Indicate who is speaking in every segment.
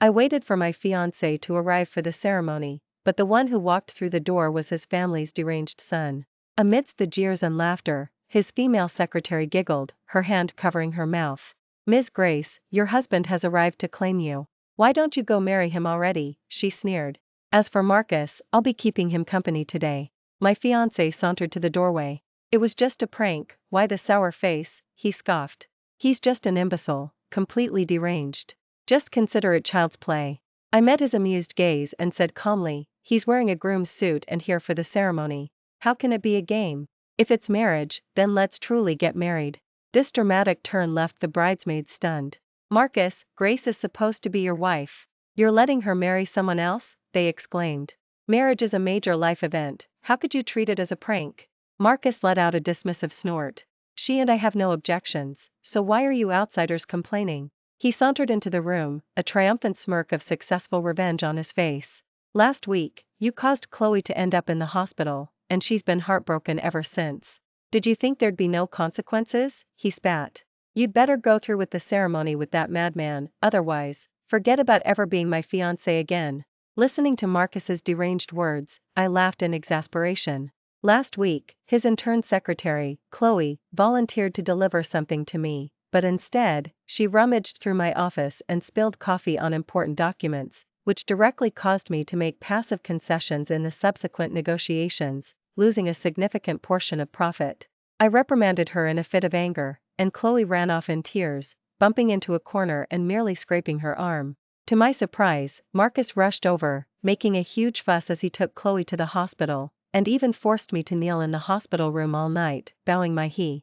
Speaker 1: I waited for my fiancé to arrive for the ceremony, but the one who walked through the door was his family's deranged son. Amidst the jeers and laughter, his female secretary giggled, her hand covering her mouth. "Ms. Grace, your husband has arrived to claim you. Why don't you go marry him already?" she sneered. "As for Marcus, I'll be keeping him company today." My fiancé sauntered to the doorway. "It was just a prank, why the sour face?" he scoffed. "He's just an imbecile, completely deranged. Just consider it child's play." I met his amused gaze and said calmly, "He's wearing a groom's suit and here for the ceremony. How can it be a game? If it's marriage, then let's truly get married." This dramatic turn left the bridesmaids stunned. "Marcus, Grace is supposed to be your wife. You're letting her marry someone else?" they exclaimed. "Marriage is a major life event, how could you treat it as a prank?" Marcus let out a dismissive snort. "She and I have no objections, so why are you outsiders complaining?" He sauntered into the room, a triumphant smirk of successful revenge on his face. "Last week, you caused Chloe to end up in the hospital, and she's been heartbroken ever since. Did you think there'd be no consequences?" he spat. "You'd better go through with the ceremony with that madman, otherwise, forget about ever being my fiancé again." Listening to Marcus's deranged words, I laughed in exasperation. Last week, his intern secretary, Chloe, volunteered to deliver something to me, but instead, she rummaged through my office and spilled coffee on important documents, which directly caused me to make passive concessions in the subsequent negotiations, losing a significant portion of profit. I reprimanded her in a fit of anger, and Chloe ran off in tears, bumping into a corner and merely scraping her arm. To my surprise, Marcus rushed over, making a huge fuss as he took Chloe to the hospital, and even forced me to kneel in the hospital room all night, bowing my he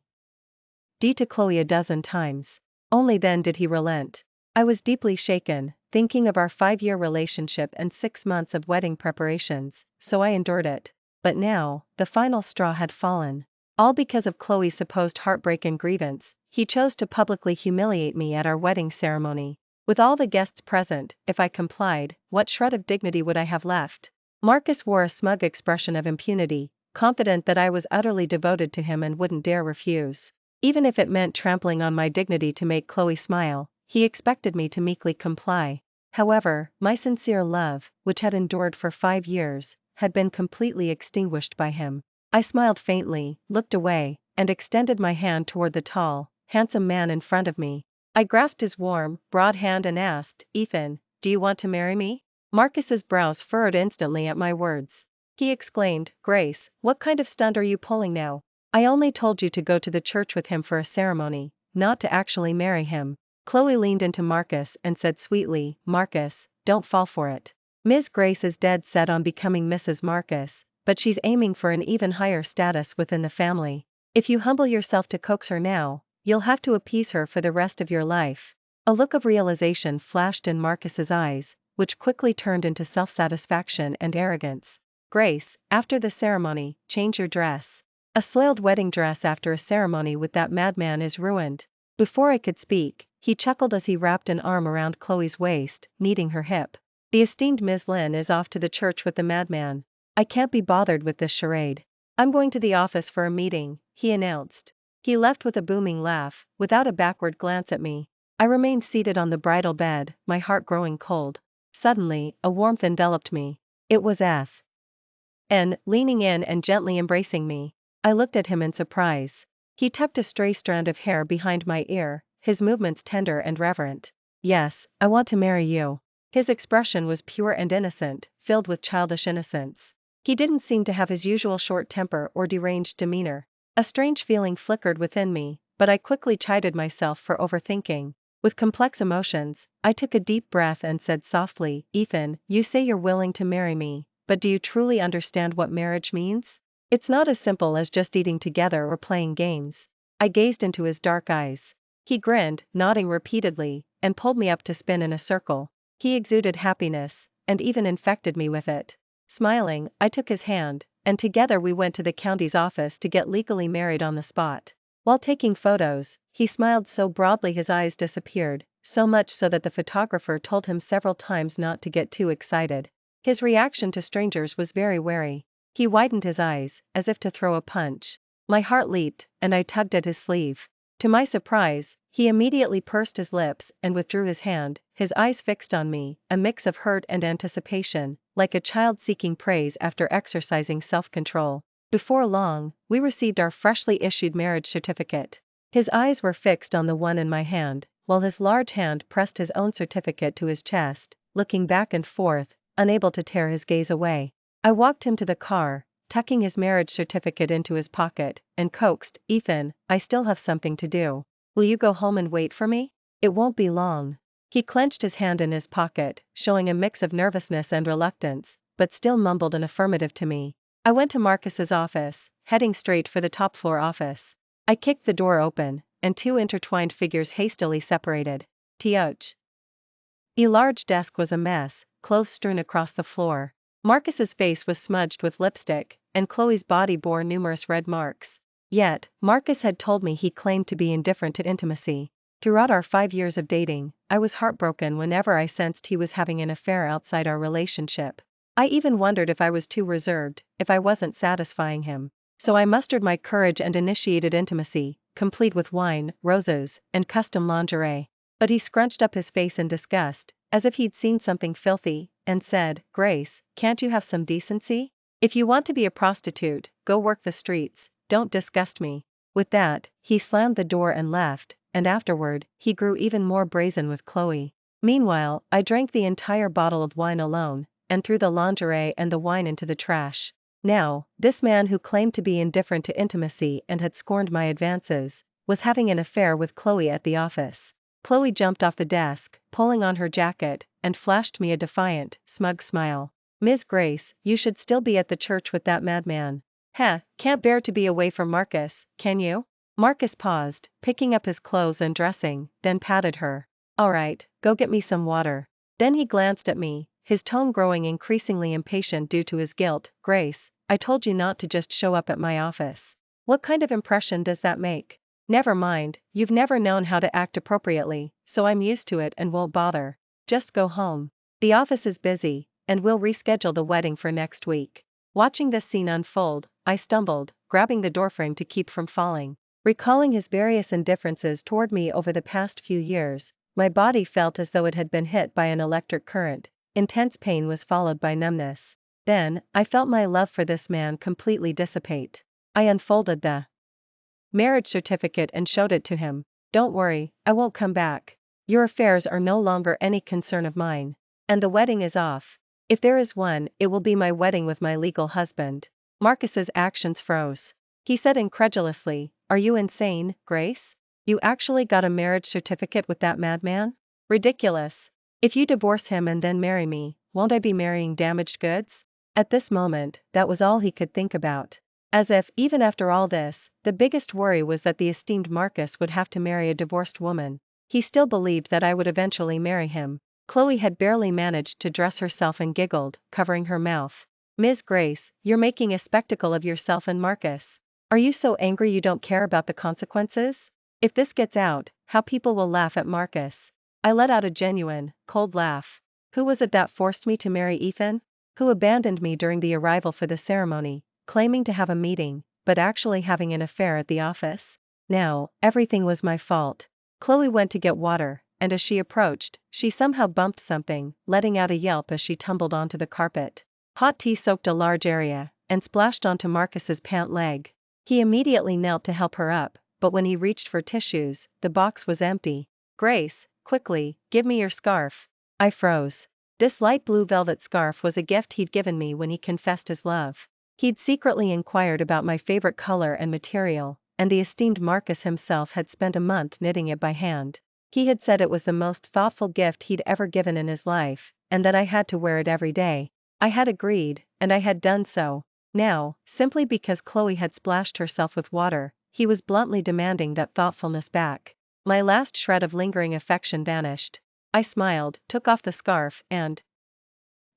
Speaker 1: D to Chloe a dozen times. Only then did he relent. I was deeply shaken, thinking of our 5-year relationship and 6 months of wedding preparations, so I endured it. But now, the final straw had fallen. All because of Chloe's supposed heartbreak and grievance, he chose to publicly humiliate me at our wedding ceremony. With all the guests present, if I complied, what shred of dignity would I have left? Marcus wore a smug expression of impunity, confident that I was utterly devoted to him and wouldn't dare refuse. Even if it meant trampling on my dignity to make Chloe smile, he expected me to meekly comply. However, my sincere love, which had endured for 5 years, had been completely extinguished by him. I smiled faintly, looked away, and extended my hand toward the tall, handsome man in front of me. I grasped his warm, broad hand and asked, "Ethan, do you want to marry me?" Marcus's brows furrowed instantly at my words. He exclaimed, "Grace, what kind of stunt are you pulling now? I only told you to go to the church with him for a ceremony, not to actually marry him." Chloe leaned into Marcus and said sweetly, "Marcus, don't fall for it. Ms. Grace is dead set on becoming Mrs. Marcus, but she's aiming for an even higher status within the family. If you humble yourself to coax her now, you'll have to appease her for the rest of your life." A look of realization flashed in Marcus's eyes, which quickly turned into self-satisfaction and arrogance. "Grace, after the ceremony, change your dress. A soiled wedding dress after a ceremony with that madman is ruined." Before I could speak, he chuckled as he wrapped an arm around Chloe's waist, kneading her hip. "The esteemed Ms. Lynn is off to the church with the madman. I can't be bothered with this charade. I'm going to the office for a meeting," he announced. He left with a booming laugh, without a backward glance at me. I remained seated on the bridal bed, my heart growing cold. Suddenly, a warmth enveloped me. It was N, leaning in and gently embracing me. I looked at him in surprise. He tucked a stray strand of hair behind my ear, his movements tender and reverent. "Yes, I want to marry you." His expression was pure and innocent, filled with childish innocence. He didn't seem to have his usual short temper or deranged demeanor. A strange feeling flickered within me, but I quickly chided myself for overthinking. With complex emotions, I took a deep breath and said softly, "Ethan, you say you're willing to marry me, but do you truly understand what marriage means? It's not as simple as just eating together or playing games." I gazed into his dark eyes. He grinned, nodding repeatedly, and pulled me up to spin in a circle. He exuded happiness, and even infected me with it. Smiling, I took his hand, and together we went to the county's office to get legally married on the spot. While taking photos, he smiled so broadly his eyes disappeared, so much so that the photographer told him several times not to get too excited. His reaction to strangers was very wary. He widened his eyes, as if to throw a punch. My heart leaped, and I tugged at his sleeve. To my surprise, he immediately pursed his lips and withdrew his hand, his eyes fixed on me, a mix of hurt and anticipation, like a child seeking praise after exercising self-control. Before long, we received our freshly issued marriage certificate. His eyes were fixed on the one in my hand, while his large hand pressed his own certificate to his chest, looking back and forth, unable to tear his gaze away. I walked him to the car, tucking his marriage certificate into his pocket, and coaxed, "Ethan, I still have something to do. Will you go home and wait for me? It won't be long." He clenched his hand in his pocket, showing a mix of nervousness and reluctance, but still mumbled an affirmative to me. I went to Marcus's office, heading straight for the top-floor office. I kicked the door open, and two intertwined figures hastily separated. Tch. A large desk was a mess, clothes strewn across the floor. Marcus's face was smudged with lipstick, and Chloe's body bore numerous red marks. Yet, Marcus had told me he claimed to be indifferent to intimacy. Throughout our 5 years of dating, I was heartbroken whenever I sensed he was having an affair outside our relationship. I even wondered if I was too reserved, if I wasn't satisfying him. So I mustered my courage and initiated intimacy, complete with wine, roses, and custom lingerie. But he scrunched up his face in disgust, as if he'd seen something filthy, and said, "Grace, can't you have some decency? If you want to be a prostitute, go work the streets, don't disgust me." With that, he slammed the door and left, and afterward, he grew even more brazen with Chloe. Meanwhile, I drank the entire bottle of wine alone, and threw the lingerie and the wine into the trash. Now, this man who claimed to be indifferent to intimacy and had scorned my advances, was having an affair with Chloe at the office. Chloe jumped off the desk, pulling on her jacket, and flashed me a defiant, smug smile. "Ms. Grace, you should still be at the church with that madman." "Heh, can't bear to be away from Marcus, can you?" Marcus paused, picking up his clothes and dressing, then patted her. "All right, go get me some water." Then he glanced at me, his tone growing increasingly impatient due to his guilt. "Grace, I told you not to just show up at my office. What kind of impression does that make?" "Never mind, you've never known how to act appropriately, so I'm used to it and won't bother. Just go home. The office is busy, and we'll reschedule the wedding for next week." Watching this scene unfold, I stumbled, grabbing the doorframe to keep from falling. Recalling his various indifferences toward me over the past few years, my body felt as though it had been hit by an electric current. Intense pain was followed by numbness. Then, I felt my love for this man completely dissipate. I unfolded the marriage certificate and showed it to him. "Don't worry, I won't come back. Your affairs are no longer any concern of mine. And the wedding is off. If there is one, it will be my wedding with my legal husband." Marcus's actions froze. He said incredulously, "Are you insane, Grace? You actually got a marriage certificate with that madman? Ridiculous. If you divorce him and then marry me, won't I be marrying damaged goods?" At this moment, that was all he could think about. As if, even after all this, the biggest worry was that the esteemed Marcus would have to marry a divorced woman. He still believed that I would eventually marry him. Chloe had barely managed to dress herself and giggled, covering her mouth. "Ms. Grace, you're making a spectacle of yourself and Marcus. Are you so angry you don't care about the consequences? If this gets out, how people will laugh at Marcus." I let out a genuine, cold laugh. Who was it that forced me to marry Ethan? Who abandoned me during the arrival for the ceremony, claiming to have a meeting, but actually having an affair at the office? Now, everything was my fault. Chloe went to get water, and as she approached, she somehow bumped something, letting out a yelp as she tumbled onto the carpet. Hot tea soaked a large area, and splashed onto Marcus's pant leg. He immediately knelt to help her up, but when he reached for tissues, the box was empty. "Grace, quickly, give me your scarf." I froze. This light blue velvet scarf was a gift he'd given me when he confessed his love. He'd secretly inquired about my favorite color and material, and the esteemed Marcus himself had spent a month knitting it by hand. He had said it was the most thoughtful gift he'd ever given in his life, and that I had to wear it every day. I had agreed, and I had done so. Now, simply because Chloe had splashed herself with water, he was bluntly demanding that thoughtfulness back. My last shred of lingering affection vanished. I smiled, took off the scarf, and,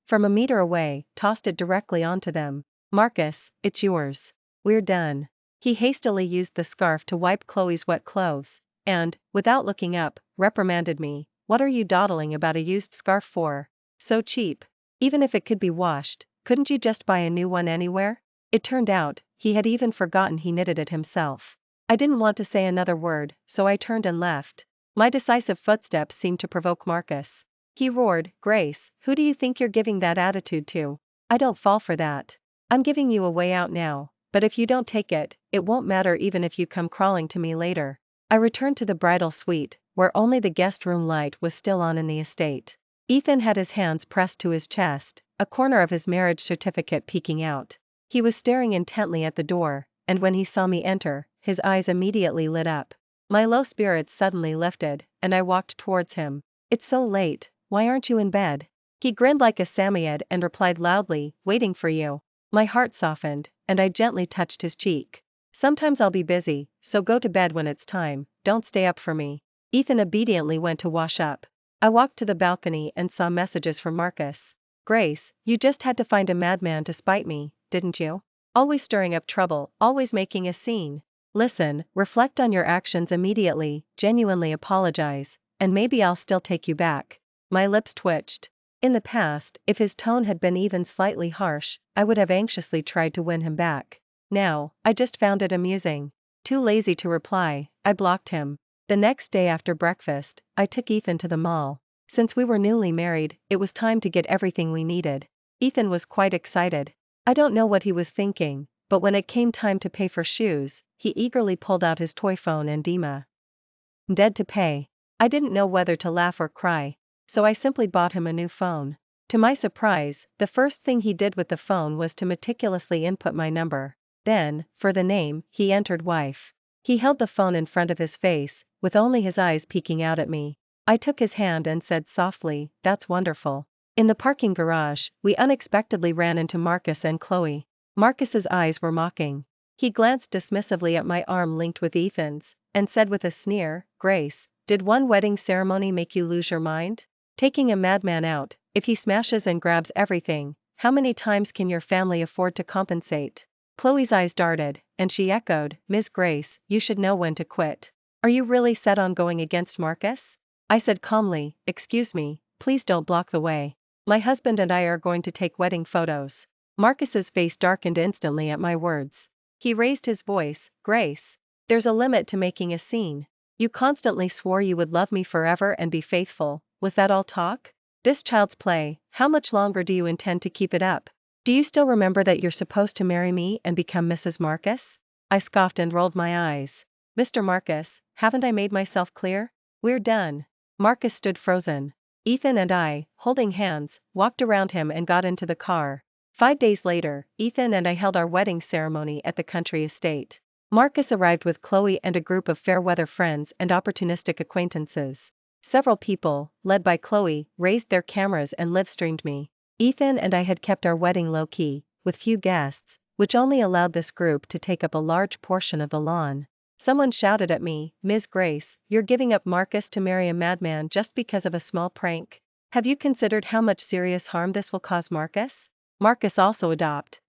Speaker 1: from a meter away, tossed it directly onto them. "Marcus, it's yours. We're done." He hastily used the scarf to wipe Chloe's wet clothes, and, without looking up, reprimanded me. "What are you dawdling about a used scarf for? So cheap. Even if it could be washed, couldn't you just buy a new one anywhere?" It turned out, he had even forgotten he knitted it himself. I didn't want to say another word, so I turned and left. My decisive footsteps seemed to provoke Marcus. He roared, "Grace, who do you think you're giving that attitude to? I don't fall for that. I'm giving you a way out now, but if you don't take it, it won't matter even if you come crawling to me later." I returned to the bridal suite, where only the guest room light was still on in the estate. Ethan had his hands pressed to his chest, a corner of his marriage certificate peeking out. He was staring intently at the door, and when he saw me enter, his eyes immediately lit up. My low spirits suddenly lifted, and I walked towards him. "It's so late, why aren't you in bed?" He grinned like a Samoyed and replied loudly, "Waiting for you." My heart softened, and I gently touched his cheek. "Sometimes I'll be busy, so go to bed when it's time, don't stay up for me." Ethan obediently went to wash up. I walked to the balcony and saw messages from Marcus. "Grace, you just had to find a madman to spite me, didn't you? Always stirring up trouble, always making a scene. Listen, reflect on your actions immediately, genuinely apologize, and maybe I'll still take you back." My lips twitched. In the past, if his tone had been even slightly harsh, I would have anxiously tried to win him back. Now, I just found it amusing. Too lazy to reply, I blocked him. The next day after breakfast, I took Ethan to the mall. Since we were newly married, it was time to get everything we needed. Ethan was quite excited. I don't know what he was thinking, but when it came time to pay for shoes, he eagerly pulled out his toy phone and dead to pay. I didn't know whether to laugh or cry, so I simply bought him a new phone. To my surprise, the first thing he did with the phone was to meticulously input my number. Then, for the name, he entered wife. He held the phone in front of his face, with only his eyes peeking out at me. I took his hand and said softly, "That's wonderful." In the parking garage, we unexpectedly ran into Marcus and Chloe. Marcus's eyes were mocking. He glanced dismissively at my arm linked with Ethan's, and said with a sneer, "Grace, did one wedding ceremony make you lose your mind? Taking a madman out, if he smashes and grabs everything, how many times can your family afford to compensate?" Chloe's eyes darted, and she echoed, "Ms. Grace, you should know when to quit. Are you really set on going against Marcus?" I said calmly, "Excuse me, please don't block the way. My husband and I are going to take wedding photos." Marcus's face darkened instantly at my words. He raised his voice, "Grace, there's a limit to making a scene. You constantly swore you would love me forever and be faithful, was that all talk? This child's play, how much longer do you intend to keep it up? Do you still remember that you're supposed to marry me and become Mrs. Marcus?" I scoffed and rolled my eyes. "Mr. Marcus, haven't I made myself clear? We're done." Marcus stood frozen. Ethan and I, holding hands, walked around him and got into the car. 5 days later, Ethan and I held our wedding ceremony at the country estate. Marcus arrived with Chloe and a group of fair-weather friends and opportunistic acquaintances. Several people, led by Chloe, raised their cameras and live-streamed me. Ethan and I had kept our wedding low-key, with few guests, which only allowed this group to take up a large portion of the lawn. Someone shouted at me, "Ms. Grace, you're giving up Marcus to marry a madman just because of a small prank? Have you considered how much serious harm this will cause Marcus?" Marcus also adopted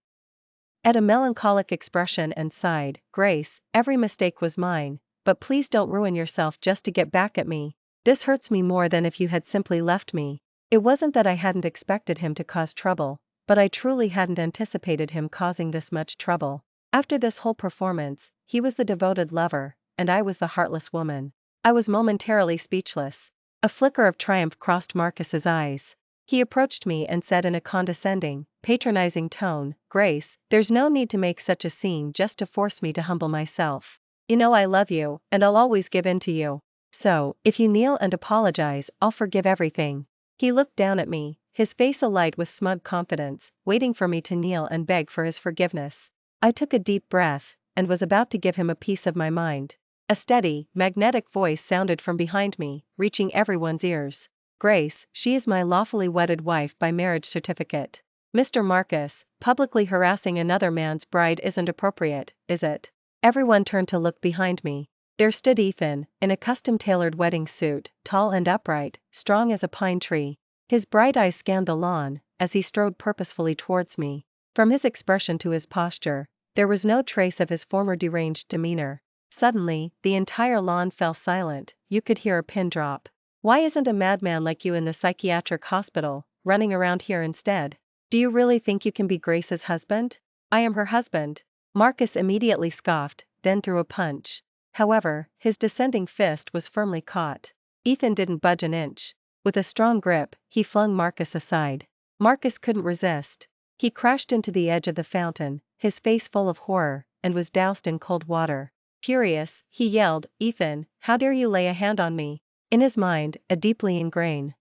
Speaker 1: a melancholic expression and sighed, "Grace, every mistake was mine, but please don't ruin yourself just to get back at me. This hurts me more than if you had simply left me." It wasn't that I hadn't expected him to cause trouble, but I truly hadn't anticipated him causing this much trouble. After this whole performance, he was the devoted lover, and I was the heartless woman. I was momentarily speechless. A flicker of triumph crossed Marcus's eyes. He approached me and said in a condescending, patronizing tone, "Grace, there's no need to make such a scene just to force me to humble myself. You know I love you, and I'll always give in to you. So, if you kneel and apologize, I'll forgive everything." He looked down at me, his face alight with smug confidence, waiting for me to kneel and beg for his forgiveness. I took a deep breath, and was about to give him a piece of my mind. A steady, magnetic voice sounded from behind me, reaching everyone's ears. "Grace, she is my lawfully wedded wife by marriage certificate. Mr. Marcus, publicly harassing another man's bride isn't appropriate, is it?" Everyone turned to look behind me. There stood Ethan, in a custom-tailored wedding suit, tall and upright, strong as a pine tree. His bright eyes scanned the lawn, as he strode purposefully towards me. From his expression to his posture, there was no trace of his former deranged demeanor. Suddenly, the entire lawn fell silent, you could hear a pin drop. "Why isn't a madman like you in the psychiatric hospital, running around here instead? Do you really think you can be Grace's husband?" "I am her husband." Marcus immediately scoffed, then threw a punch. However, his descending fist was firmly caught. Ethan didn't budge an inch. With a strong grip, he flung Marcus aside. Marcus couldn't resist. He crashed into the edge of the fountain, his face full of horror, and was doused in cold water. Furious, he yelled, "Ethan, how dare you lay a hand on me?" In his mind, a deeply ingrained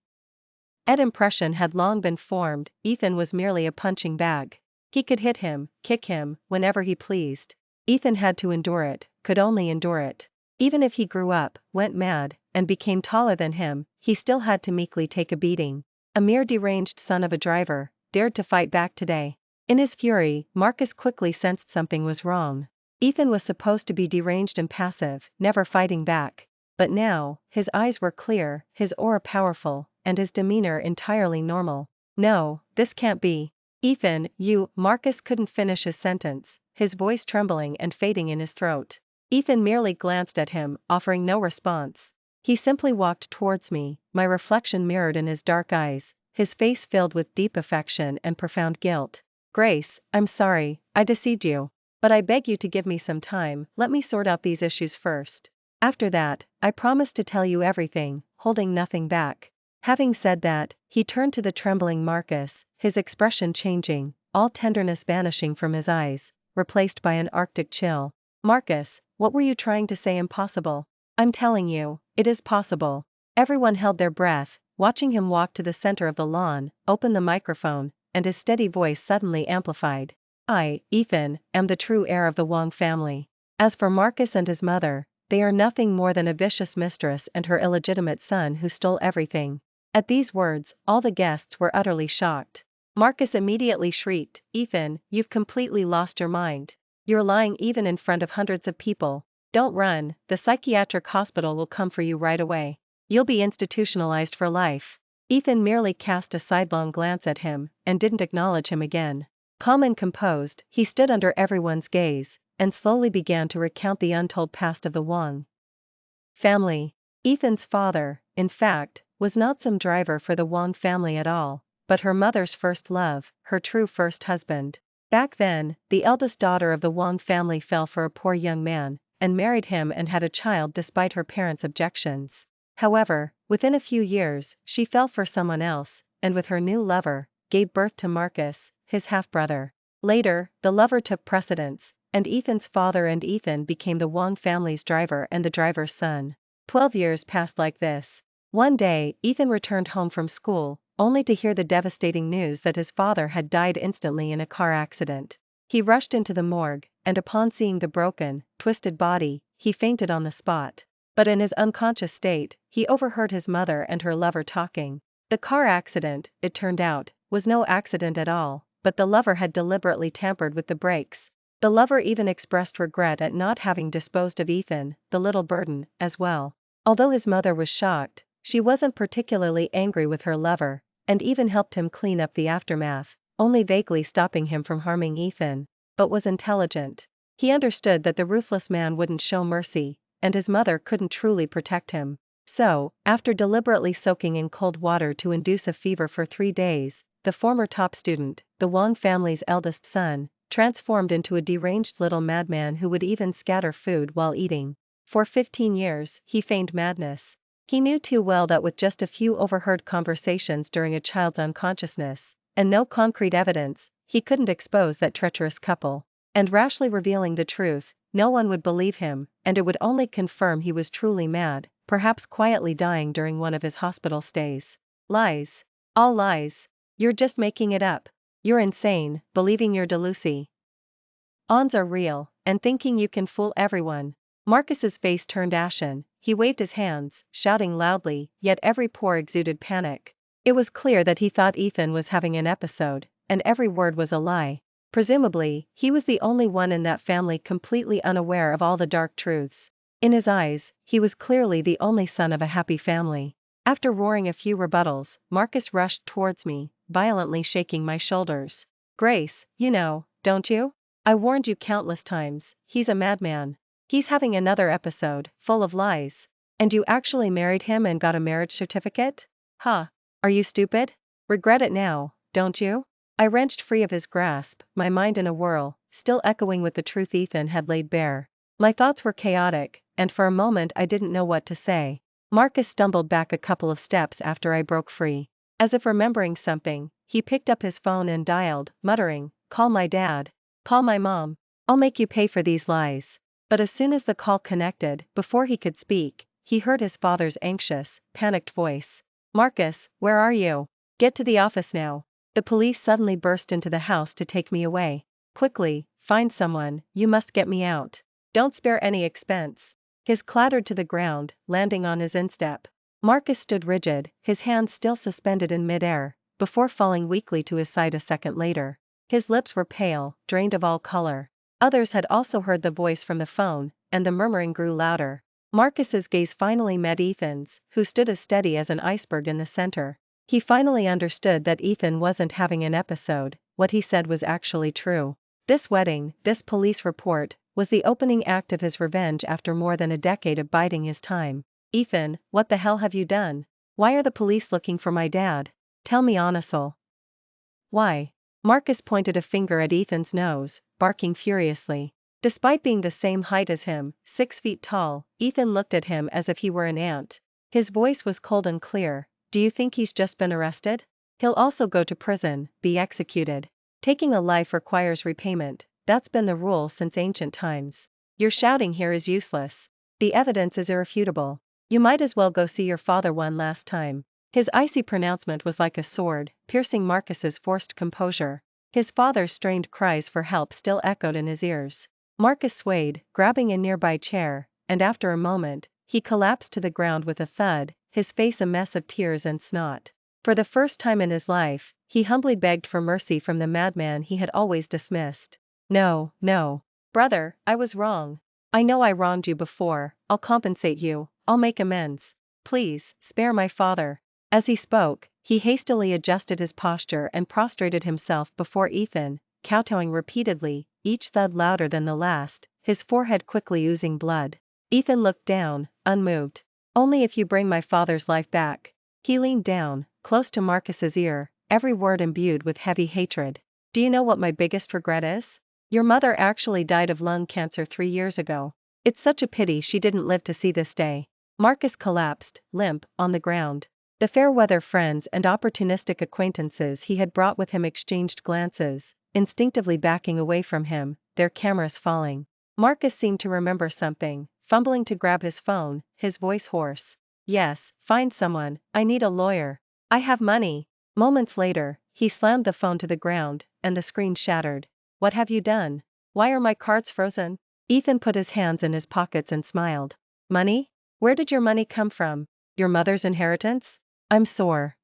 Speaker 1: impression had long been formed. Ethan was merely a punching bag. He could hit him, kick him, whenever he pleased. Ethan had to endure it, could only endure it. Even if he grew up, went mad, and became taller than him, he still had to meekly take a beating. A mere deranged son of a driver, dared to fight back today. In his fury, Marcus quickly sensed something was wrong. Ethan was supposed to be deranged and passive, never fighting back. But now, his eyes were clear, his aura powerful, and his demeanor entirely normal. No, this can't be. Ethan, Marcus couldn't finish his sentence, his voice trembling and fading in his throat. Ethan merely glanced at him, offering no response. He simply walked towards me, my reflection mirrored in his dark eyes, his face filled with deep affection and profound guilt. "Grace, I'm sorry, I deceived you. But I beg you to give me some time, let me sort out these issues first. After that, I promise to tell you everything, holding nothing back." Having said that, he turned to the trembling Marcus, his expression changing, all tenderness vanishing from his eyes, replaced by an arctic chill. "Marcus, what were you trying to say impossible? I'm telling you, it is possible." Everyone held their breath, watching him walk to the center of the lawn, open the microphone, and his steady voice suddenly amplified. "I, Ethan, am the true heir of the Wong family. As for Marcus and his mother, they are nothing more than a vicious mistress and her illegitimate son who stole everything." At these words, all the guests were utterly shocked. Marcus immediately shrieked, "Ethan, you've completely lost your mind. You're lying even in front of hundreds of people. Don't run, the psychiatric hospital will come for you right away. You'll be institutionalized for life." Ethan merely cast a sidelong glance at him, and didn't acknowledge him again. Calm and composed, he stood under everyone's gaze, and slowly began to recount the untold past of the Wong family. Ethan's father, in fact, was not some driver for the Wong family at all, but her mother's first love, her true first husband. Back then, the eldest daughter of the Wong family fell for a poor young man, and married him and had a child despite her parents' objections. However, within a few years, she fell for someone else, and with her new lover, gave birth to Marcus, his half-brother. Later, the lover took precedence, and Ethan's father and Ethan became the Wong family's driver and the driver's son. 12 years passed like this. One day, Ethan returned home from school, only to hear the devastating news that his father had died instantly in a car accident. He rushed into the morgue, and upon seeing the broken, twisted body, he fainted on the spot. But in his unconscious state, he overheard his mother and her lover talking. The car accident, it turned out, was no accident at all, but the lover had deliberately tampered with the brakes. The lover even expressed regret at not having disposed of Ethan, the little burden, as well. Although his mother was shocked, she wasn't particularly angry with her lover, and even helped him clean up the aftermath, only vaguely stopping him from harming Ethan, but was intelligent. He understood that the ruthless man wouldn't show mercy, and his mother couldn't truly protect him. So, after deliberately soaking in cold water to induce a fever for 3 days, the former top student, the Wong family's eldest son, transformed into a deranged little madman who would even scatter food while eating. For 15 years, he feigned madness. He knew too well that with just a few overheard conversations during a child's unconsciousness, and no concrete evidence, he couldn't expose that treacherous couple. And rashly revealing the truth, no one would believe him, and it would only confirm he was truly mad, perhaps quietly dying during one of his hospital stays. Lies. All lies. You're just making it up. You're insane, believing you're delusi. Ons are real, and thinking you can fool everyone. Marcus's face turned ashen, he waved his hands, shouting loudly, yet every pore exuded panic. It was clear that he thought Ethan was having an episode, and every word was a lie. Presumably, he was the only one in that family completely unaware of all the dark truths. In his eyes, he was clearly the only son of a happy family. After roaring a few rebuttals, Marcus rushed towards me, violently shaking my shoulders. "Grace, you know, don't you? I warned you countless times, he's a madman. He's having another episode, full of lies. And you actually married him and got a marriage certificate? Huh? Are you stupid? Regret it now, don't you?" I wrenched free of his grasp, my mind in a whirl, still echoing with the truth Ethan had laid bare. My thoughts were chaotic, and for a moment I didn't know what to say. Marcus stumbled back a couple of steps after I broke free. As if remembering something, he picked up his phone and dialed, muttering, "Call my dad. Call my mom. I'll make you pay for these lies." But as soon as the call connected, before he could speak, he heard his father's anxious, panicked voice. "Marcus, where are you? Get to the office now. The police suddenly burst into the house to take me away. Quickly, find someone, you must get me out. Don't spare any expense." His clattered to the ground, landing on his instep. Marcus stood rigid, his hands still suspended in midair, before falling weakly to his side a second later. His lips were pale, drained of all color. Others had also heard the voice from the phone, and the murmuring grew louder. Marcus's gaze finally met Ethan's, who stood as steady as an iceberg in the center. He finally understood that Ethan wasn't having an episode, what he said was actually true. This wedding, this police report, was the opening act of his revenge after more than a decade of biding his time. "Ethan, what the hell have you done? Why are the police looking for my dad? Tell me honestly." "Why?" Marcus pointed a finger at Ethan's nose, barking furiously. Despite being the same height as him, 6 feet tall, Ethan looked at him as if he were an ant. His voice was cold and clear. "Do you think he's just been arrested? He'll also go to prison, be executed. Taking a life requires repayment, that's been the rule since ancient times. Your shouting here is useless. The evidence is irrefutable. You might as well go see your father one last time." His icy pronouncement was like a sword, piercing Marcus's forced composure. His father's strained cries for help still echoed in his ears. Marcus swayed, grabbing a nearby chair, and after a moment, he collapsed to the ground with a thud, his face a mess of tears and snot. For the first time in his life, he humbly begged for mercy from the madman he had always dismissed. "No, no. Brother, I was wrong. I know I wronged you before, I'll compensate you, I'll make amends. Please, spare my father." As he spoke, he hastily adjusted his posture and prostrated himself before Ethan, kowtowing repeatedly, each thud louder than the last, his forehead quickly oozing blood. Ethan looked down, unmoved. "Only if you bring my father's life back." He leaned down, close to Marcus's ear, every word imbued with heavy hatred. "Do you know what my biggest regret is? Your mother actually died of lung cancer 3 years ago. It's such a pity she didn't live to see this day." Marcus collapsed, limp, on the ground. The fair-weather friends and opportunistic acquaintances he had brought with him exchanged glances, instinctively backing away from him, their cameras falling. Marcus seemed to remember something, fumbling to grab his phone, his voice hoarse. "Yes, find someone, I need a lawyer. I have money." Moments later, he slammed the phone to the ground, and the screen shattered. "What have you done? Why are my cards frozen?" Ethan put his hands in his pockets and smiled. "Money? Where did your money come from? Your mother's inheritance? I'm sore.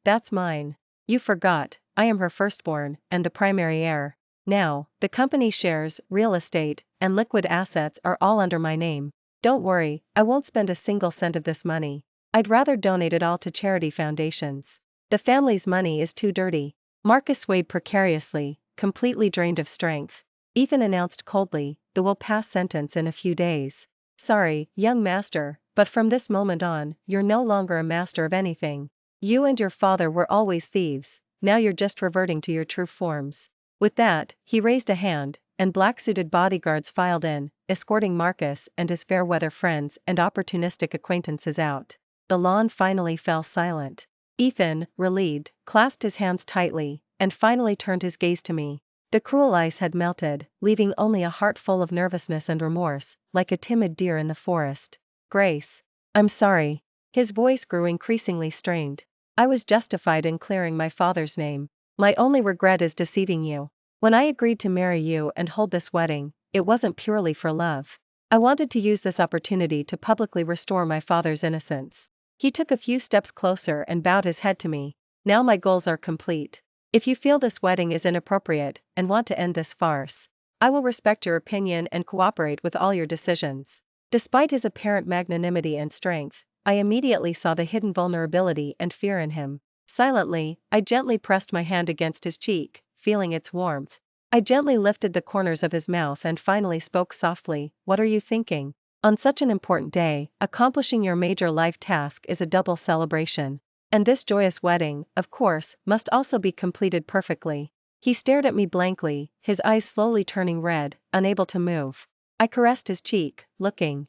Speaker 1: That's mine. You forgot, I am her firstborn, and the primary heir. Now, the company shares, real estate, and liquid assets are all under my name. Don't worry, I won't spend a single cent of this money. I'd rather donate it all to charity foundations. The family's money is too dirty." Marcus swayed precariously, completely drained of strength. Ethan announced coldly, "The will pass sentence in a few days. Sorry, young master, but from this moment on, you're no longer a master of anything. You and your father were always thieves, now you're just reverting to your true forms." With that, he raised a hand, and black-suited bodyguards filed in, escorting Marcus and his fair-weather friends and opportunistic acquaintances out. The lawn finally fell silent. Ethan, relieved, clasped his hands tightly, and finally turned his gaze to me. The cruel ice had melted, leaving only a heart full of nervousness and remorse, like a timid deer in the forest. "Grace. I'm sorry." His voice grew increasingly strained. "I was justified in clearing my father's name. My only regret is deceiving you. When I agreed to marry you and hold this wedding, it wasn't purely for love. I wanted to use this opportunity to publicly restore my father's innocence." He took a few steps closer and bowed his head to me. "Now my goals are complete. If you feel this wedding is inappropriate and want to end this farce, I will respect your opinion and cooperate with all your decisions." Despite his apparent magnanimity and strength, I immediately saw the hidden vulnerability and fear in him. Silently, I gently pressed my hand against his cheek, feeling its warmth. I gently lifted the corners of his mouth and finally spoke softly, "What are you thinking? On such an important day, accomplishing your major life task is a double celebration. And this joyous wedding, of course, must also be completed perfectly." He stared at me blankly, his eyes slowly turning red, unable to move. I caressed his cheek, looking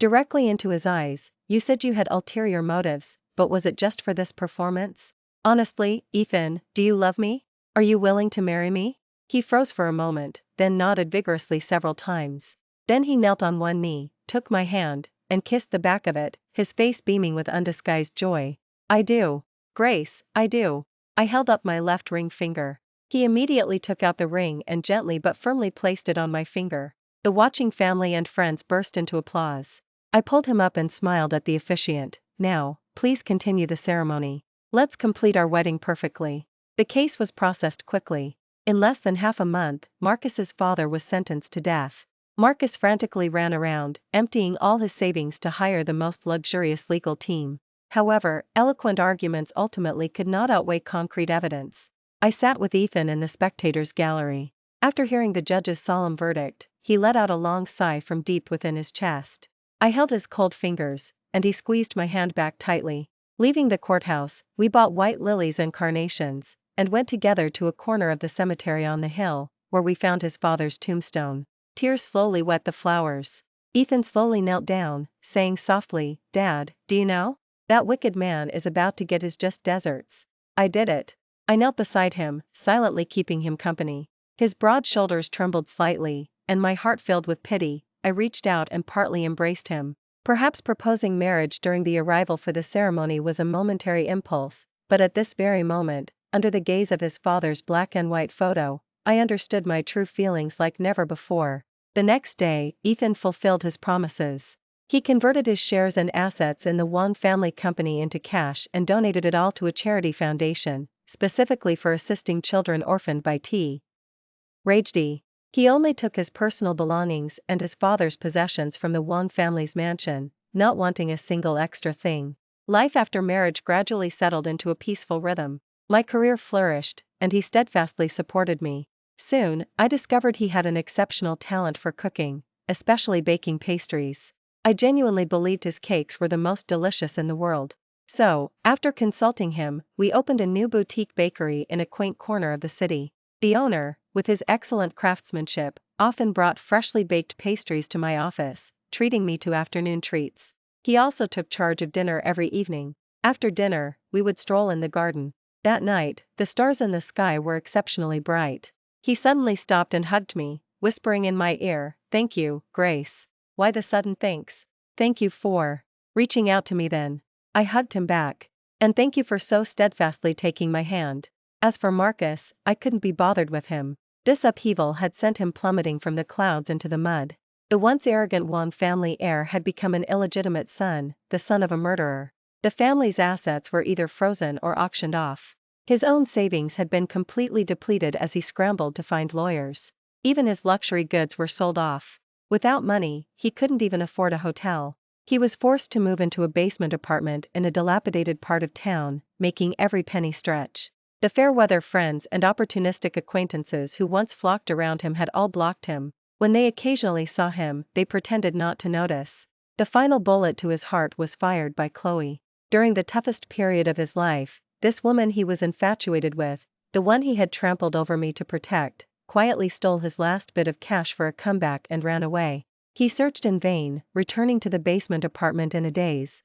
Speaker 1: directly into his eyes. You said you had ulterior motives, but was it just for this performance? Honestly, Ethan, do you love me? Are you willing to marry me? He froze for a moment, then nodded vigorously several times. Then he knelt on one knee, took my hand, and kissed the back of it, his face beaming with undisguised joy. I do. Grace, I do. I held up my left ring finger. He immediately took out the ring and gently but firmly placed it on my finger. The watching family and friends burst into applause. I pulled him up and smiled at the officiant. Now, please continue the ceremony. Let's complete our wedding perfectly. The case was processed quickly. In less than half a month, Marcus's father was sentenced to death. Marcus frantically ran around, emptying all his savings to hire the most luxurious legal team. However, eloquent arguments ultimately could not outweigh concrete evidence. I sat with Ethan in the spectators' gallery. After hearing the judge's solemn verdict, he let out a long sigh from deep within his chest. I held his cold fingers, and he squeezed my hand back tightly. Leaving the courthouse, we bought white lilies and carnations, and went together to a corner of the cemetery on the hill, where we found his father's tombstone. Tears slowly wet the flowers. Ethan slowly knelt down, saying softly, Dad, do you know? That wicked man is about to get his just desserts. I did it. I knelt beside him, silently keeping him company. His broad shoulders trembled slightly, and my heart filled with pity. I reached out and partly embraced him. Perhaps proposing marriage during the arrival for the ceremony was a momentary impulse, but at this very moment, under the gaze of his father's black and white photo, I understood my true feelings like never before. The next day, Ethan fulfilled his promises. He converted his shares and assets in the Wong family company into cash and donated it all to a charity foundation, specifically for assisting children orphaned by day.He. He only took his personal belongings and his father's possessions from the Wong family's mansion, not wanting a single extra thing. Life after marriage gradually settled into a peaceful rhythm. My career flourished, and he steadfastly supported me. Soon, I discovered he had an exceptional talent for cooking, especially baking pastries. I genuinely believed his cakes were the most delicious in the world. So, after consulting him, we opened a new boutique bakery in a quaint corner of the city. The owner, with his excellent craftsmanship, often brought freshly baked pastries to my office, treating me to afternoon treats. He also took charge of dinner every evening. After dinner, we would stroll in the garden. That night, the stars in the sky were exceptionally bright. He suddenly stopped and hugged me, whispering in my ear, Thank you, Grace. Why the sudden thanks? Thank you for reaching out to me then. I hugged him back. And thank you for so steadfastly taking my hand. As for Marcus, I couldn't be bothered with him. This upheaval had sent him plummeting from the clouds into the mud. The once arrogant Wong family heir had become an illegitimate son, the son of a murderer. The family's assets were either frozen or auctioned off. His own savings had been completely depleted as he scrambled to find lawyers. Even his luxury goods were sold off. Without money, he couldn't even afford a hotel. He was forced to move into a basement apartment in a dilapidated part of town, making every penny stretch. The fair-weather friends and opportunistic acquaintances who once flocked around him had all blocked him. When they occasionally saw him, they pretended not to notice. The final bullet to his heart was fired by Chloe. During the toughest period of his life, this woman he was infatuated with, the one he had trampled over me to protect, quietly stole his last bit of cash for a comeback and ran away. He searched in vain, returning to the basement apartment in a daze,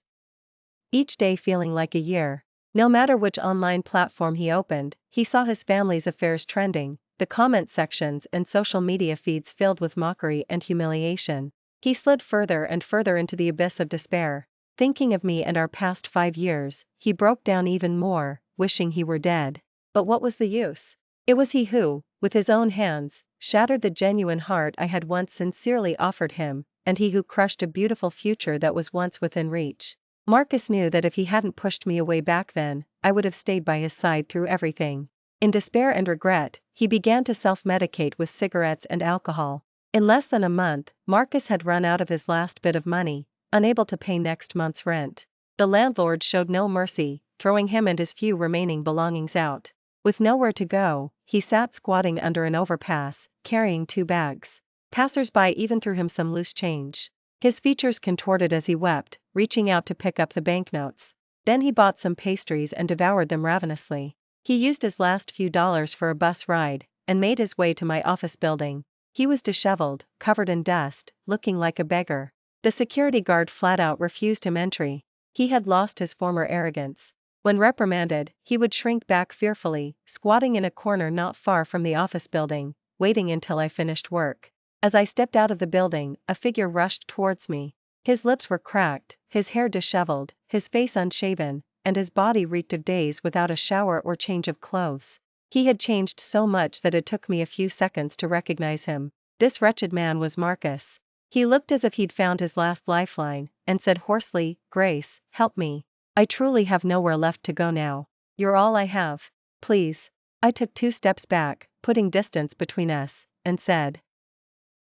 Speaker 1: each day feeling like a year. No matter which online platform he opened, he saw his family's affairs trending, the comment sections and social media feeds filled with mockery and humiliation. He slid further and further into the abyss of despair. Thinking of me and our past 5 years, he broke down even more, wishing he were dead. But what was the use? It was he who, with his own hands, shattered the genuine heart I had once sincerely offered him, and he who crushed a beautiful future that was once within reach. Marcus knew that if he hadn't pushed me away back then, I would have stayed by his side through everything. In despair and regret, he began to self-medicate with cigarettes and alcohol. In less than a month, Marcus had run out of his last bit of money, unable to pay next month's rent. The landlord showed no mercy, throwing him and his few remaining belongings out. With nowhere to go, he sat squatting under an overpass, carrying 2 bags. Passers-by even threw him some loose change. His features contorted as he wept, reaching out to pick up the banknotes. Then he bought some pastries and devoured them ravenously. He used his last few dollars for a bus ride, and made his way to my office building. He was disheveled, covered in dust, looking like a beggar. The security guard flat out refused him entry. He had lost his former arrogance. When reprimanded, he would shrink back fearfully, squatting in a corner not far from the office building, waiting until I finished work. As I stepped out of the building, a figure rushed towards me. His lips were cracked, his hair disheveled, his face unshaven, and his body reeked of days without a shower or change of clothes. He had changed so much that it took me a few seconds to recognize him. This wretched man was Marcus. He looked as if he'd found his last lifeline, and said hoarsely, "Grace, help me. I truly have nowhere left to go now. You're all I have. Please." I took 2 steps back, putting distance between us, and said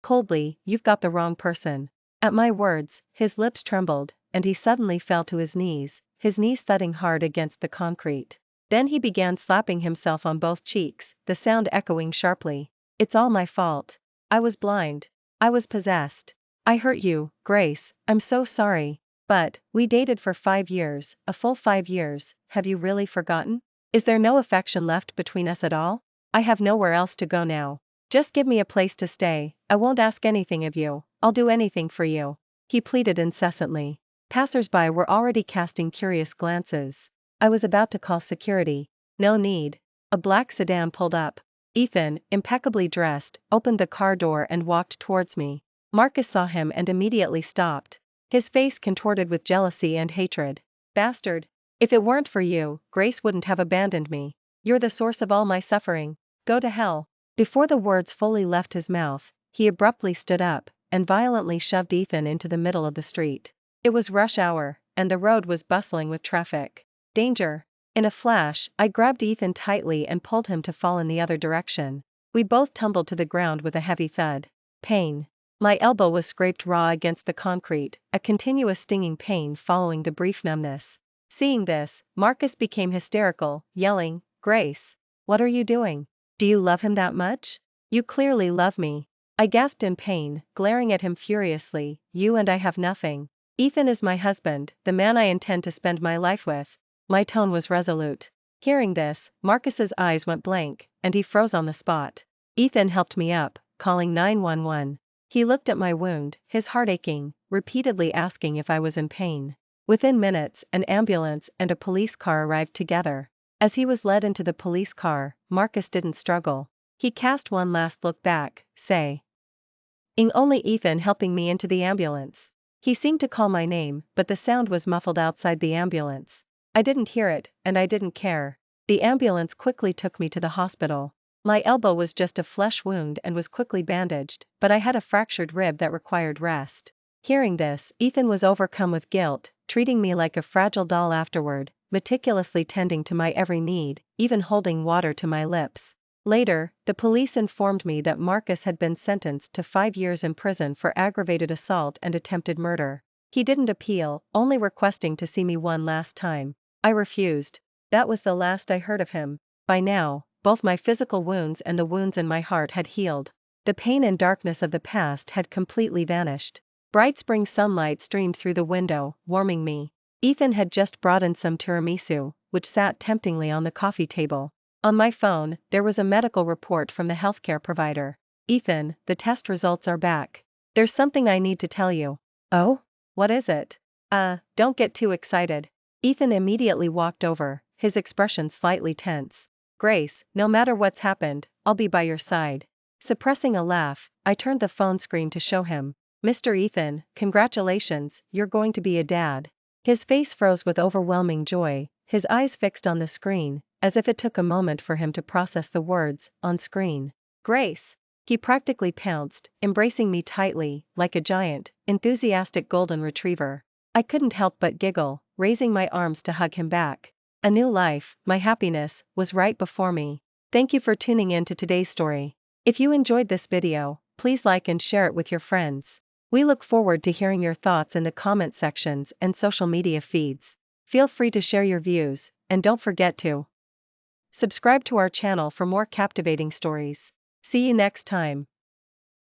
Speaker 1: coldly, "You've got the wrong person." At my words, his lips trembled, and he suddenly fell to his knees thudding hard against the concrete. Then he began slapping himself on both cheeks, the sound echoing sharply. "It's all my fault. I was blind. I was possessed. I hurt you, Grace, I'm so sorry. But, we dated for 5 years, a full 5 years, have you really forgotten? Is there no affection left between us at all? I have nowhere else to go now. Just give me a place to stay, I won't ask anything of you, I'll do anything for you." He pleaded incessantly. Passers-by were already casting curious glances. I was about to call security. No need. A black sedan pulled up. Ethan, impeccably dressed, opened the car door and walked towards me. Marcus saw him and immediately stopped. His face contorted with jealousy and hatred. "Bastard! If it weren't for you, Grace wouldn't have abandoned me. You're the source of all my suffering. Go to hell." Before the words fully left his mouth, he abruptly stood up, and violently shoved Ethan into the middle of the street. It was rush hour, and the road was bustling with traffic. Danger! In a flash, I grabbed Ethan tightly and pulled him to fall in the other direction. We both tumbled to the ground with a heavy thud. Pain. My elbow was scraped raw against the concrete, a continuous stinging pain following the brief numbness. Seeing this, Marcus became hysterical, yelling, "Grace! What are you doing? Do you love him that much? You clearly love me." I gasped in pain, glaring at him furiously. "You and I have nothing. Ethan is my husband, the man I intend to spend my life with." My tone was resolute. Hearing this, Marcus's eyes went blank, and he froze on the spot. Ethan helped me up, calling 911. He looked at my wound, his heart aching, repeatedly asking if I was in pain. Within minutes, an ambulance and a police car arrived together. As he was led into the police car, Marcus didn't struggle. He cast one last look back, saying only Ethan helping me into the ambulance. He seemed to call my name, but the sound was muffled outside the ambulance. I didn't hear it, and I didn't care. The ambulance quickly took me to the hospital. My elbow was just a flesh wound and was quickly bandaged, but I had a fractured rib that required rest. Hearing this, Ethan was overcome with guilt, treating me like a fragile doll afterward, meticulously tending to my every need, even holding water to my lips. Later, the police informed me that Marcus had been sentenced to 5 years in prison for aggravated assault and attempted murder. He didn't appeal, only requesting to see me one last time. I refused. That was the last I heard of him. By now, both my physical wounds and the wounds in my heart had healed. The pain and darkness of the past had completely vanished. Bright spring sunlight streamed through the window, warming me. Ethan had just brought in some tiramisu, which sat temptingly on the coffee table. On my phone, there was a medical report from the healthcare provider. "Ethan, the test results are back. There's something I need to tell you." "Oh? What is it?" Don't get too excited." Ethan immediately walked over, his expression slightly tense. "Grace, no matter what's happened, I'll be by your side." Suppressing a laugh, I turned the phone screen to show him. "Mr. Ethan, congratulations, you're going to be a dad." His face froze with overwhelming joy, his eyes fixed on the screen, as if it took a moment for him to process the words, "on screen." "Grace!" He practically pounced, embracing me tightly, like a giant, enthusiastic golden retriever. I couldn't help but giggle, raising my arms to hug him back. A new life, my happiness, was right before me. Thank you for tuning in to today's story. If you enjoyed this video, please like and share it with your friends. We look forward to hearing your thoughts in the comment sections and social media feeds. Feel free to share your views, and don't forget to subscribe to our channel for more captivating stories. See you next time.